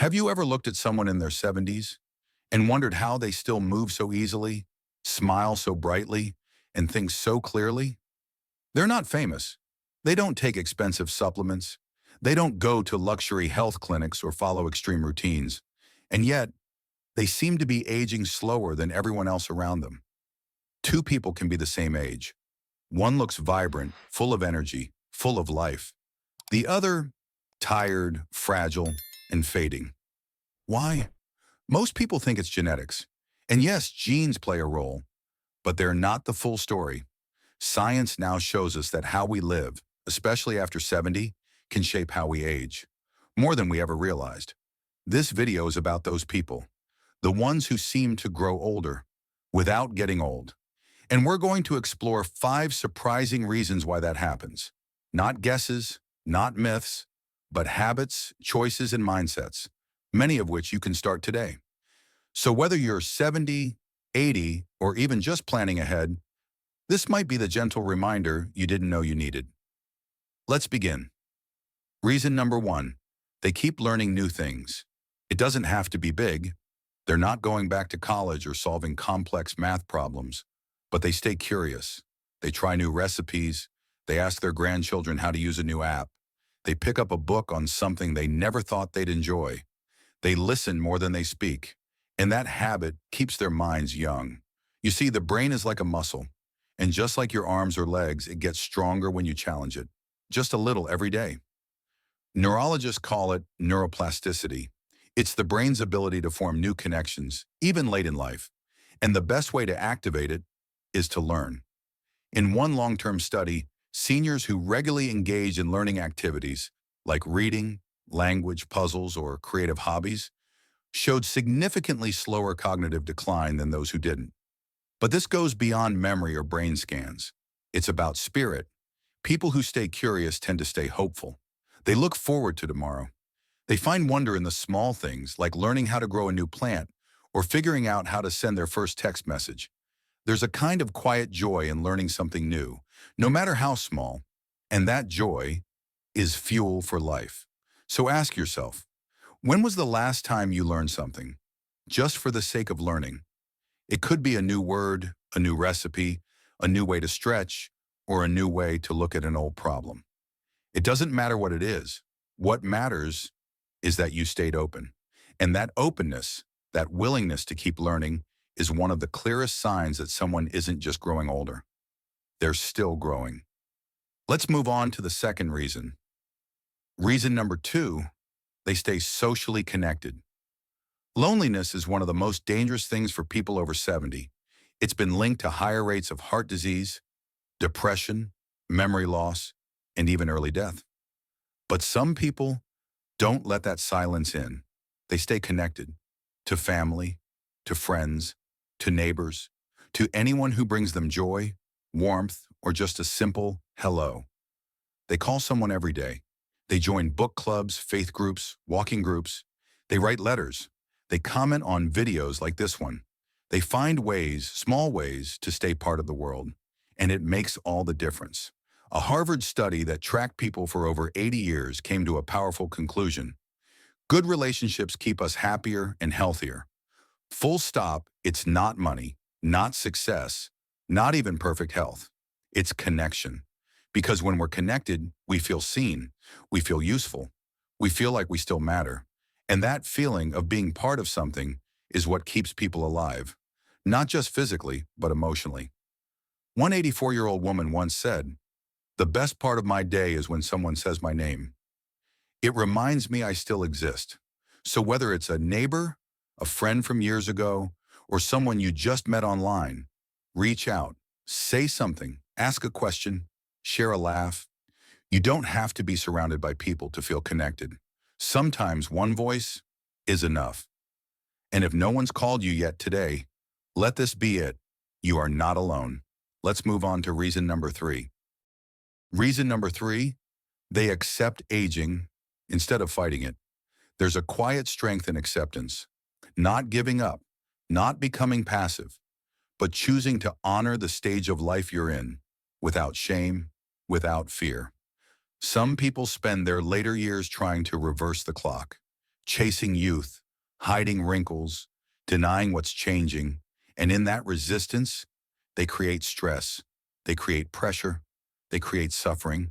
Have you ever looked at someone in their 70s and wondered how they still move so easily, smile so brightly, and think so clearly? They're not famous. They don't take expensive supplements. They don't go to luxury health clinics or follow extreme routines. And yet, they seem to be aging slower than everyone else around them. Two people can be the same age. One looks vibrant, full of energy, full of life. The other, tired, fragile, and fading. Why? Most people think it's genetics. And yes, genes play a role, but they're not the full story. Science now shows us that how we live, especially after 70, can shape how we age, more than we ever realized. This video is about those people, the ones who seem to grow older without getting old. And we're going to explore 5 surprising reasons why that happens. Not guesses, not myths, but habits, choices, and mindsets, many of which you can start today. So whether you're 70, 80, or even just planning ahead, this might be the gentle reminder you didn't know you needed. Let's begin. Reason number 1, they keep learning new things. It doesn't have to be big. They're not going back to college or solving complex math problems, but they stay curious. They try new recipes. They ask their grandchildren how to use a new app. They pick up a book on something they never thought they'd enjoy. They listen more than they speak, and that habit keeps their minds young. You see, the brain is like a muscle, and just like your arms or legs, it gets stronger when you challenge it, just a little every day. Neurologists call it neuroplasticity. It's the brain's ability to form new connections, even late in life. And the best way to activate it is to learn. In one long-term study, seniors who regularly engage in learning activities like reading, language, puzzles, or creative hobbies showed significantly slower cognitive decline than those who didn't. But this goes beyond memory or brain scans. It's about spirit. People who stay curious tend to stay hopeful. They look forward to tomorrow. They find wonder in the small things, like learning how to grow a new plant or figuring out how to send their first text message. There's a kind of quiet joy in learning something new, no matter how small, and that joy is fuel for life. So ask yourself, when was the last time you learned something? Just for the sake of learning. It could be a new word, a new recipe, a new way to stretch, or a new way to look at an old problem. It doesn't matter what it is. What matters is that you stayed open. And that openness, that willingness to keep learning, is one of the clearest signs that someone isn't just growing older. They're still growing. Let's move on to the second reason. Reason number 2, they stay socially connected. Loneliness is one of the most dangerous things for people over 70. It's been linked to higher rates of heart disease, depression, memory loss, and even early death. But some people don't let that silence in. They stay connected to family, to friends, to neighbors, to anyone who brings them joy, warmth, or just a simple hello. They call someone every day. They join book clubs, faith groups, walking groups. They write letters. They comment on videos like this one. They find ways, small ways, to stay part of the world. And it makes all the difference. A Harvard study that tracked people for over 80 years came to a powerful conclusion. Good relationships keep us happier and healthier. Full stop, it's not money, not success, not even perfect health. It's connection. Because when we're connected, we feel seen, we feel useful, we feel like we still matter. And that feeling of being part of something is what keeps people alive, not just physically, but emotionally. One 84-year-old woman once said, "The best part of my day is when someone says my name. It reminds me I still exist." So whether it's a neighbor, a friend from years ago, or someone you just met online, reach out, say something, ask a question, share a laugh. You don't have to be surrounded by people to feel connected. Sometimes one voice is enough. And if no one's called you yet today, let this be it. You are not alone. Let's move on to reason number 3. Reason number 3, they accept aging instead of fighting it. There's a quiet strength in acceptance, not giving up, not becoming passive, but choosing to honor the stage of life you're in without shame, without fear. Some people spend their later years trying to reverse the clock, chasing youth, hiding wrinkles, denying what's changing, and in that resistance, they create stress, they create pressure, they create suffering.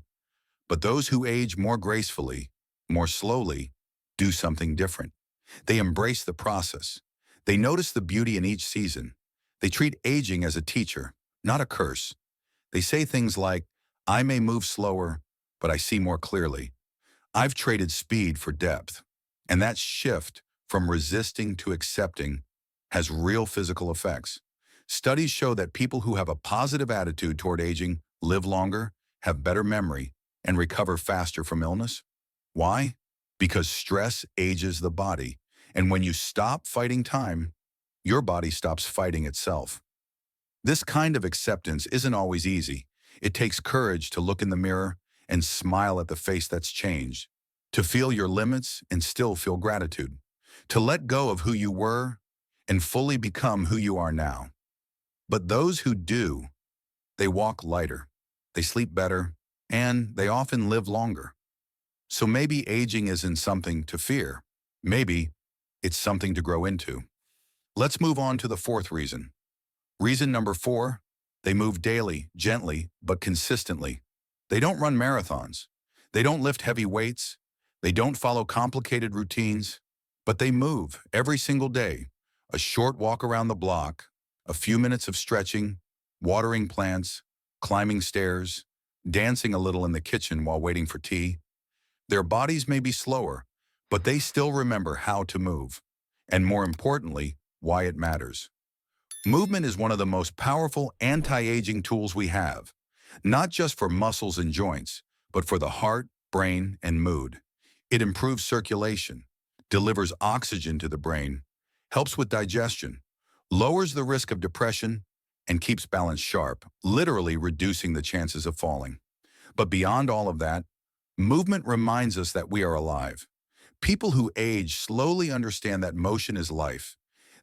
But those who age more gracefully, more slowly, do something different. They embrace the process. They notice the beauty in each season. They treat aging as a teacher, not a curse. They say things like, I may move slower, but I see more clearly. I've traded speed for depth. And that shift from resisting to accepting has real physical effects. Studies show that people who have a positive attitude toward aging live longer, have better memory, and recover faster from illness. Why? Because stress ages the body. And when you stop fighting time, your body stops fighting itself. This kind of acceptance isn't always easy. It takes courage to look in the mirror and smile at the face that's changed, to feel your limits and still feel gratitude, to let go of who you were and fully become who you are now. But those who do, they walk lighter, they sleep better, and they often live longer. So maybe aging isn't something to fear. Maybe it's something to grow into. Let's move on to the fourth reason. Reason number 4, they move daily, gently, but consistently. They don't run marathons. They don't lift heavy weights. They don't follow complicated routines, but they move every single day. A short walk around the block, a few minutes of stretching, watering plants, climbing stairs, dancing a little in the kitchen while waiting for tea. Their bodies may be slower, but they still remember how to move, and more importantly, why it matters. Movement is one of the most powerful anti-aging tools we have, not just for muscles and joints, but for the heart, brain, and mood. It improves circulation, delivers oxygen to the brain, helps with digestion, lowers the risk of depression, and keeps balance sharp, literally reducing the chances of falling. But beyond all of that, movement reminds us that we are alive. People who age slowly understand that motion is life.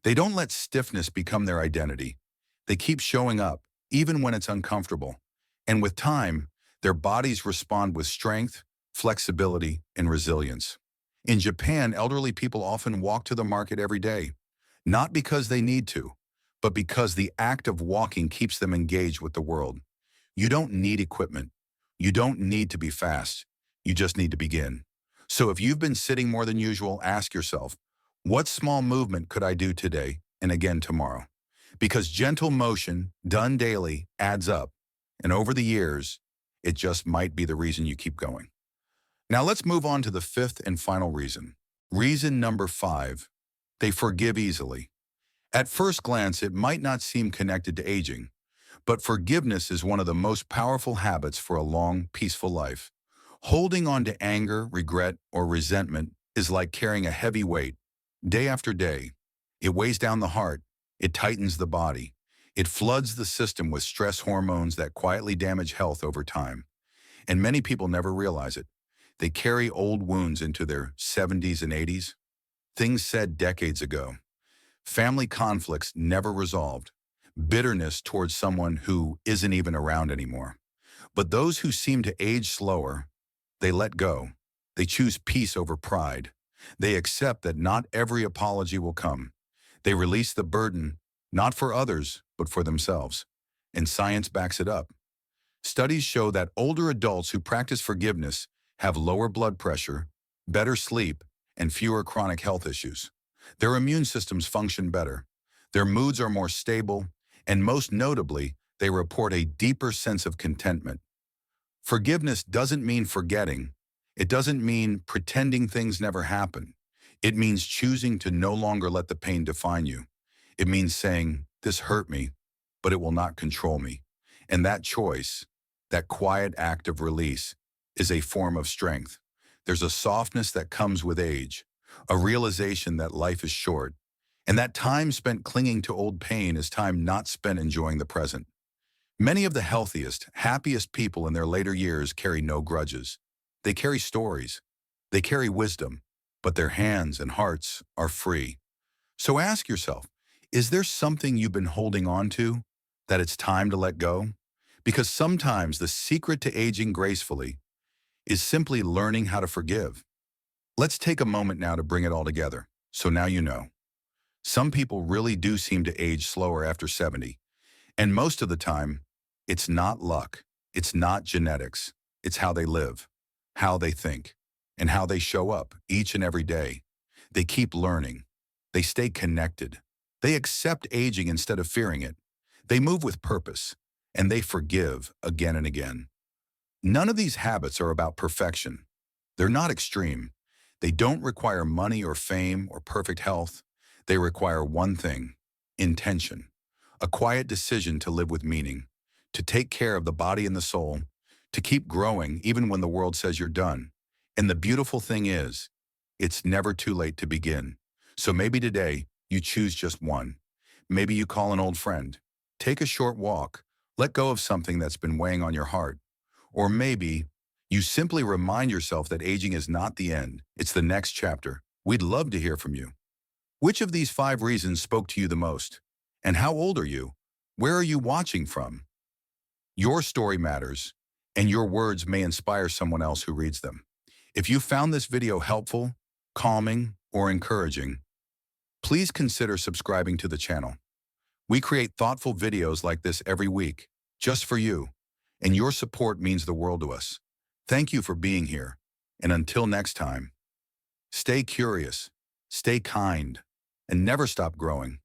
They don't let stiffness become their identity. They keep showing up, even when it's uncomfortable. And with time, their bodies respond with strength, flexibility, and resilience. In Japan, elderly people often walk to the market every day, not because they need to, but because the act of walking keeps them engaged with the world. You don't need equipment. You don't need to be fast. You just need to begin. So if you've been sitting more than usual, ask yourself, what small movement could I do today and again tomorrow? Because gentle motion, done daily, adds up. And over the years, it just might be the reason you keep going. Now let's move on to the fifth and final reason. Reason number 5, they forgive easily. At first glance, it might not seem connected to aging, but forgiveness is one of the most powerful habits for a long, peaceful life. Holding on to anger, regret, or resentment is like carrying a heavy weight. Day after day, it weighs down the heart, it tightens the body, it floods the system with stress hormones that quietly damage health over time. And many people never realize it. They carry old wounds into their 70s and 80s, things said decades ago, family conflicts never resolved, bitterness towards someone who isn't even around anymore. But those who seem to age slower, they let go. They choose peace over pride. They accept that not every apology will come. They release the burden, not for others, but for themselves. And science backs it up. Studies show that older adults who practice forgiveness have lower blood pressure, better sleep, and fewer chronic health issues. Their immune systems function better. Their moods are more stable, and most notably, they report a deeper sense of contentment. Forgiveness doesn't mean forgetting. It doesn't mean pretending things never happen. It means choosing to no longer let the pain define you. It means saying, this hurt me, but it will not control me. And that choice, that quiet act of release, is a form of strength. There's a softness that comes with age, a realization that life is short, and that time spent clinging to old pain is time not spent enjoying the present. Many of the healthiest, happiest people in their later years carry no grudges. They carry stories. They carry wisdom, but their hands and hearts are free. So ask yourself, is there something you've been holding on to that it's time to let go? Because sometimes the secret to aging gracefully is simply learning how to forgive. Let's take a moment now to bring it all together. So now you know. Some people really do seem to age slower after 70. And most of the time, it's not luck. It's not genetics. It's how they live, how they think, and how they show up each and every day. They keep learning. They stay connected. They accept aging instead of fearing it. They move with purpose, and they forgive again and again. None of these habits are about perfection. They're not extreme. They don't require money or fame or perfect health. They require one thing: intention. A quiet decision to live with meaning, to take care of the body and the soul, to keep growing even when the world says you're done. And the beautiful thing is, it's never too late to begin. So maybe today you choose just one. Maybe you call an old friend, take a short walk, let go of something that's been weighing on your heart. Or maybe you simply remind yourself that aging is not the end, it's the next chapter. We'd love to hear from you. Which of these 5 reasons spoke to you the most? And how old are you? Where are you watching from? Your story matters, and your words may inspire someone else who reads them. If you found this video helpful, calming, or encouraging, please consider subscribing to the channel. We create thoughtful videos like this every week, just for you, and your support means the world to us. Thank you for being here, and until next time, stay curious, stay kind, and never stop growing.